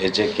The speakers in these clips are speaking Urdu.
AJK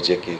AJK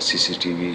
CCTV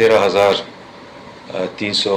13,300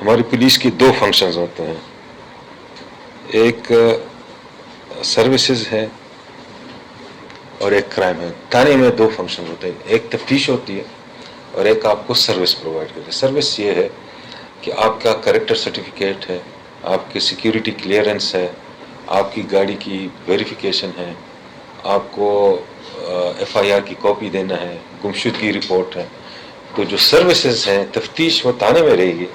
ہماری پولیس کی دو فنکشنز ہوتے ہیں، ایک سروسز ہے اور ایک کرائم ہے. تھانے میں دو فنکشن ہوتے ہیں، ایک تفتیش ہوتی ہے اور ایک آپ کو سروس پرووائڈ کرتے ہیں. سروس یہ ہے کہ آپ کا کریکٹر سرٹیفکیٹ ہے، آپ کی سیکیورٹی کلیئرنس ہے، آپ کی گاڑی کی ویریفیکیشن ہے، آپ کو ایف آئی آر کی کاپی دینا ہے، گمشدگی رپورٹ ہے. تو جو سروسز ہیں، تفتیش وہ تھانے میں رہے گی،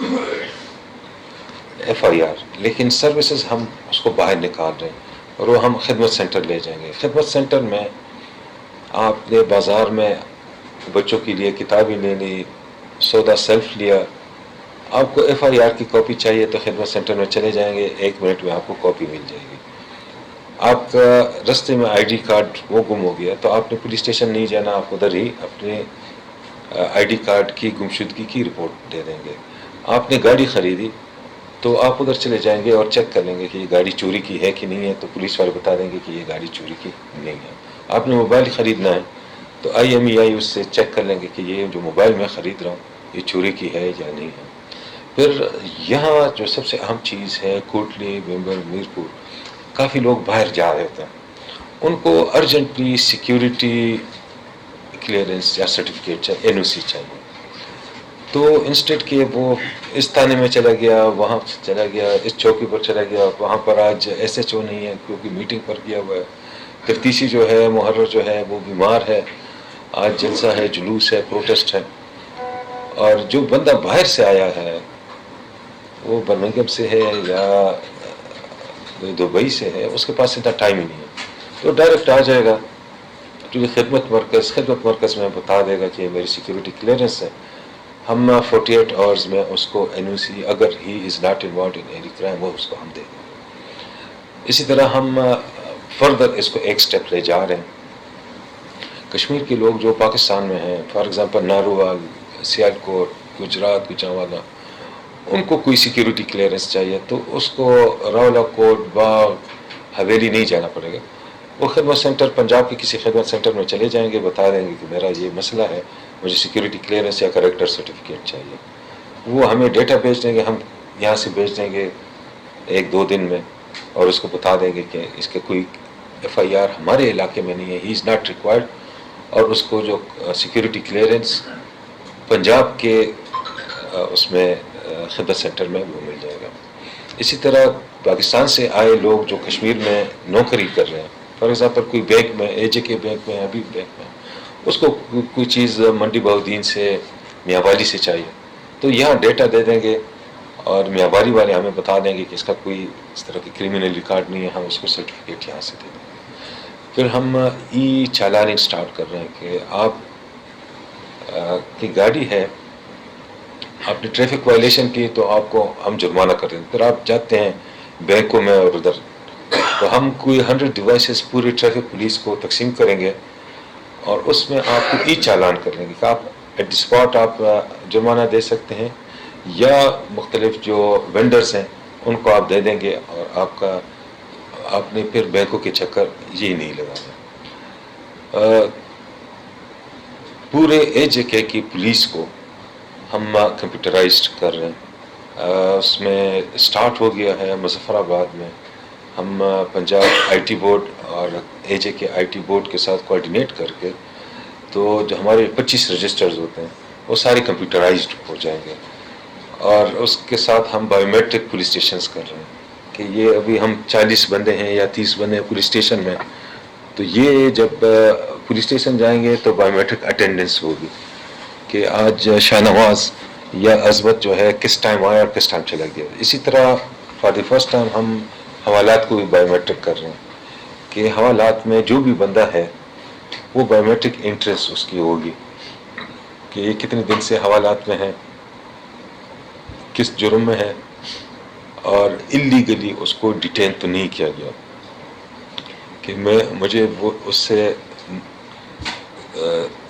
ایف آئی آر، لیکن سروسز ہم اس کو باہر نکال رہے ہیں اور وہ ہم خدمت سینٹر لے جائیں گے. خدمت سینٹر میں آپ نے بازار میں بچوں کے لیے کتابیں لے لی، سودا سیلف لیا، آپ کو ایف آئی آر کی کاپی چاہیے تو خدمت سینٹر میں چلے جائیں گے، 1 منٹ میں آپ کو کاپی مل جائے گی. آپ کا رستے میں آئی ڈی کارڈ وہ گم ہو گیا تو آپ نے پولیس اسٹیشن نہیں جانا، آپ ادھر ہی اپنے آئی ڈی کارڈ کی گمشدگی کی رپورٹ دے دیں گے. آپ نے گاڑی خریدی تو آپ ادھر چلے جائیں گے اور چیک کر لیں گے کہ یہ گاڑی چوری کی ہے کہ نہیں ہے، تو پولیس والے بتا دیں گے کہ یہ گاڑی چوری کی نہیں ہے. آپ نے موبائل خریدنا ہے تو آئی ایم ای آئی اس سے چیک کر لیں گے کہ یہ جو موبائل میں خرید رہا ہوں یہ چوری کی ہے یا نہیں ہے. پھر یہاں جو سب سے اہم چیز ہے، کوٹلی، بمبر، میرپور، کافی لوگ باہر جا رہے ہوتے ہیں، ان کو ارجنٹلی سیکیورٹی کلیئرنس یا سرٹیفکیٹ چاہیے، این او سی چاہیے. تو انسٹیٹ کہ وہ اس تھانے میں چلا گیا، وہاں چلا گیا، اس چوکی پر چلا گیا، وہاں پر آج ایس ایچ او نہیں ہے کیونکہ میٹنگ پر گیا ہوا ہے، تفتیشی جو ہے، محرر جو ہے وہ بیمار ہے، آج جلسہ ہے، جلوس ہے، پروٹیسٹ ہے، اور جو بندہ باہر سے آیا ہے وہ برمنگھم سے ہے یا دبئی سے ہے، اس کے پاس اتنا ٹائم ہی نہیں ہے، تو ڈائریکٹ آ جائے گا تو یہ خدمت مرکز میں بتا دے گا کہ میری سیکیورٹی کلیئرنس ہے، ہم 48 آورز میں اس کو این او سی، اگر he is not involved in any crime, وہ اس کو ہم دیں گے. اسی طرح ہم فردر اس کو ایک سٹیپ لے جا رہے ہیں. کشمیر کے لوگ جو پاکستان میں ہیں، فار ایگزامپل ناروال، سیالکوٹ، گجرات، گجرانوالہ، ان کو کوئی سیکیورٹی کلیئرنس چاہیے تو اس کو راولا کوٹ، باغ، حویلی نہیں جانا پڑے گا. وہ خدمت سینٹر، پنجاب کے کسی خدمت سینٹر میں چلے جائیں گے، بتا دیں گے کہ میرا یہ مسئلہ ہے، مجھے سیکیورٹی کلیئرنس یا کریکٹر سرٹیفکیٹ چاہیے. وہ ہمیں ڈیٹا بھیج دیں گے، ہم یہاں سے بھیج دیں گے 1-2 دن میں، اور اس کو بتا دیں گے کہ اس کے کوئی ایف آئی آر ہمارے علاقے میں نہیں ہے، ہی از ناٹ ریکوائرڈ، اور اس کو جو سیکیورٹی کلیئرنس پنجاب کے اس میں خدمت سینٹر میں وہ مل جائے گا. اسی طرح پاکستان سے آئے لوگ جو کشمیر میں نوکری کر رہے ہیں، فار ایگزامپل کوئی بینک میں، اے جے کے بینک میں، ابھی بینک میں، اس کو کوئی چیز منڈی بہودین سے، میاں والی سے چاہیے تو یہاں ڈیٹا دے دیں گے اور میاں والی والے ہمیں بتا دیں گے کہ اس کا کوئی اس طرح کی کرمنل ریکارڈ نہیں ہے، ہم اس کو سرٹیفکیٹ یہاں سے دے دیں گے. پھر ہم ای چالاننگ سٹارٹ کر رہے ہیں کہ آپ کی گاڑی ہے، آپ نے ٹریفک وائلیشن کی تو آپ کو ہم جرمانہ کر دیں گے. پھر آپ جاتے ہیں بینکوں میں اور ادھر، تو ہم کوئی 100 ڈیوائسز پوری ٹریفک پولیس کو تقسیم کریں گے اور اس میں آپ کو ای چالان کر لیں گے کہ آپ ایٹ دی اسپاٹ آپ جرمانہ دے سکتے ہیں، یا مختلف جو وینڈرز ہیں ان کو آپ دے دیں گے، اور آپ نے پھر بینکوں کے چکر یہ نہیں لگانا. پورے اے جے کے کی پولیس کو ہم کمپیوٹرائزڈ کر رہے ہیں. اس میں سٹارٹ ہو گیا ہے مظفر آباد میں. ہم پنجاب آئی ٹی بورڈ اور اے جے کے آئی ٹی بورڈ کے ساتھ کوآرڈینیٹ کر کے، تو جو ہمارے 25 رجسٹرز ہوتے ہیں وہ سارے کمپیوٹرائزڈ ہو جائیں گے، اور اس کے ساتھ ہم بایو میٹرک پولیس اسٹیشنز کر رہے ہیں کہ یہ ابھی ہم 40 بندے ہیں یا 30 بندے ہیں پولیس اسٹیشن میں، تو یہ جب پولیس اسٹیشن جائیں گے تو بایو میٹرک اٹینڈنس ہوگی کہ آج شاہ نواز یا عظمت جو ہے کس ٹائم آیا اور کس ٹائم چلا گیا. اسی طرح فار دی فرسٹ ٹائم ہم حوالات کو بھی بایو میٹرک کر رہے ہیں کہ حوالات میں جو بھی بندہ ہے وہ بایو میٹرک انٹریس اس کی ہوگی کہ یہ کتنے دن سے حوالات میں ہے، کس جرم میں ہے، اور اللیگلی اس کو ڈیٹین تو نہیں کیا گیا، کہ مجھے وہ اس سے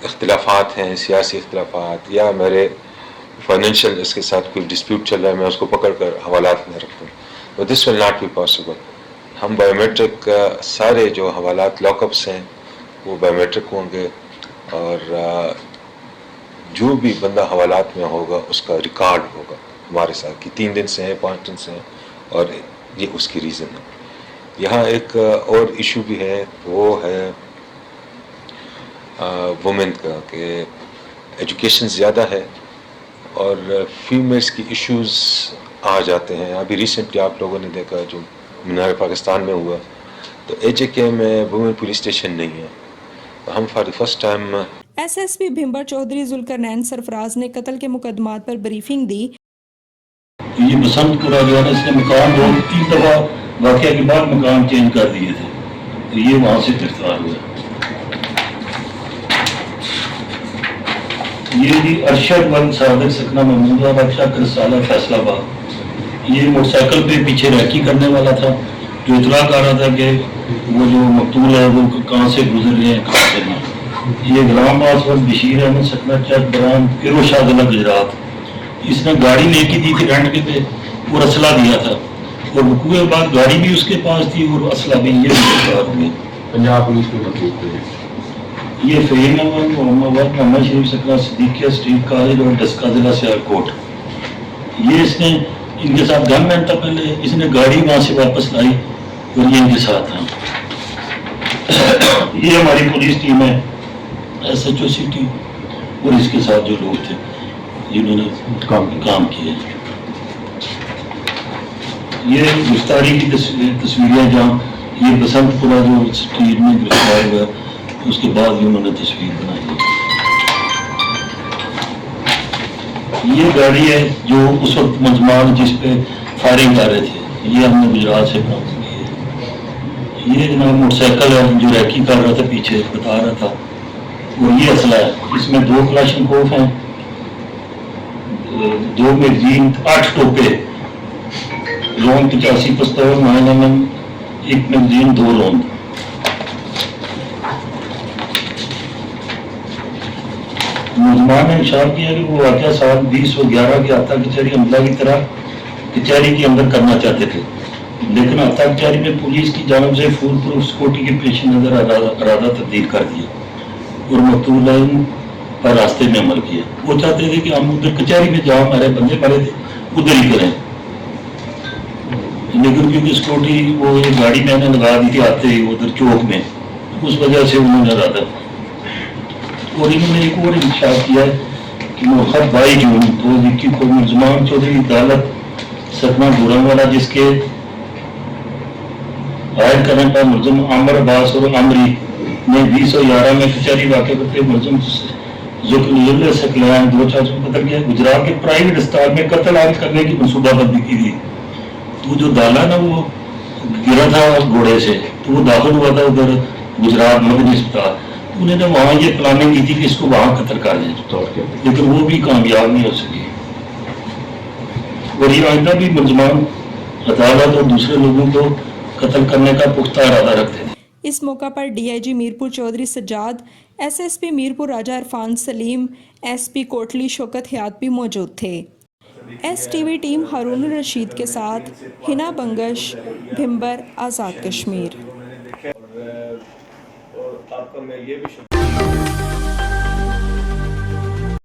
اختلافات ہیں، سیاسی اختلافات، یا میرے فائنینشیل اس کے ساتھ کوئی ڈسپیوٹ چل رہا ہے، میں اس کو پکڑ کر حوالات میں رکھوں. تو دس ول ناٹ بی پاسبل. ہم بایو میٹرک سارے جو حوالات لاک اپس ہیں وہ بایو میٹرک ہوں گے، اور جو بھی بندہ حوالات میں ہوگا اس کا ریکارڈ ہوگا. ہمارے ساتھ کہ 3 دن سے ہیں 5 دن سے ہیں اور یہ اس کی ریزن ہے. یہاں ایک اور ایشو بھی ہے وہ ہے وومن کا کہ ایجوکیشن زیادہ ہے اور فیمیلز کی ایشوز آ جاتے ہیں. ابھی ریسنٹلی آپ لوگوں نے دیکھا جو مینار پاکستان میں ہوا تو AJK میں وومن پولیس اسٹیشن نہیں ہے. ہم for the first time SSP Bhimber Chaudhry Zulqarnain Sarfaraz نے قتل کے مقدمات پر بریفنگ دی. یہ بسنت پورا جو ہے نا اس نے مقام 2-3 دفعہ واقعہ کے بعد مقام چینج کر دیے تھے تو یہ وہاں سے گرفتار ہوا. یہ جی ارشد ون صادق سکنہ محمود بادشاہ کرسالہ فیصلہ آباد یہ موٹر سائیکل پہ پیچھے ریکی کرنے والا تھا جو اطلاع کر رہا تھا کہ وہ جو مقتول ہے وہ کہاں سے گزر رہے ہیں کہاں سے نہیں. یہ غلام باسود بشیر احمد سکنہ چک بران فیروز شاہ ضلع گجرات اس نے گاڑی لے کے دی تھی رینٹ کے پہ اور اسلحہ دیا تھا اور وقوع کے بعد گاڑی بھی اس کے پاس تھی اور اسلحہ بھی. یہ گرفتار ہوئے پنجاب پولیس کو مطلوب ہے. یہ فہیم احمد محمد شریف سکنہ صدیقیہ اسٹریٹ کالج اور ڈسکا ضلع سیالکوٹ یہ اس نے ان کے ساتھ گن مین تھا پہلے اس نے گاڑی وہاں سے واپس لائی اور یہ ان کے ساتھ تھا. یہ ہماری پولیس ٹیم ہے SHO سٹی اور اس کے ساتھ جو لوگ تھے جنہوں نے کام کیا. یہ گفتاری کی تصویریں جہاں یہ بسنت پورا جو اسٹریٹ میں گرفتار ہوا اس کے بعد بھی انہوں نے تصویر بنائی. یہ گاڑی ہے جو اس وقت ملزمان جس پہ فائرنگ کر رہے تھے یہ ہم نے گجرات سے برآمد کی ہے. یہ جناب موٹر سائیکل ہے جو ریکی کر رہا تھا پیچھے بتا رہا تھا اور یہ اسلحہ ہے. اس میں 2 کلاشن کوف ہیں 2 میگزین 8 ٹوپے لون 85 پستول 9mm 1 میگزین 2 روند. ملزمان نے اشارہ کیا کہ وہ واقعہ سال 2011 کے آتا کچہری عملہ کی طرح کچہری کے اندر کرنا چاہتے تھے لیکن آتا کچہری میں پولیس کی جانب سے فول پروف سکیورٹی کے پیش نظر ارادہ تبدیل کر دیا اور مقتول پر راستے میں عمل کیا. وہ چاہتے تھے کہ ہم ادھر کچہری میں جہاں ہمارے بندے پڑے تھے ادھر ہی کریں لیکن کیونکہ سکیورٹی وہ گاڑی میں نے لگا دی تھی آتے ہی ادھر چوک میں اس وجہ سے انہوں نے ارادہ. اور انہوں نے ایک اور انکشاف کیا ہے کہ موخر 22 جون 2021 کو ملزمان چودھری عدالت سکنہ گورم والا جس کے عائد کرنے پر ملزم عامر عباس اور عمری نے 2011 میں کچہری واقع کرتے ملزم ذوالقرنین سکلین 2 چارجوں میں قتل کیا. گجرات کے پرائیویٹ اسپتال میں قتل عائد کرنے کی منصوبہ بندی کی تھی. تو جو دالا نا وہ گرا تھا گھوڑے سے تو وہ داخل ہوا تھا ادھر گجرات مدنی اسپتال. انہوں نے وہاں یہ پلاننگ کی تھی کہ اس کو وہاں قتل کر دیں لیکن وہ بھی کامیاب نہیں ہو سکی. اور یہ آئندہ بھی ملزمان عدالت اور دوسرے لوگوں کو قتل کرنے کا پختہ ارادہ رکھتے تھے. اس موقع پر DIG میرپور چودھری سجاد SSP میرپور راجہ عرفان سلیم SP کوٹلی شوکت حیات بھی موجود تھے. STV ٹیم ہارون الرشید کے ساتھ ہنا بنگش بھمبر آزاد کشمیر.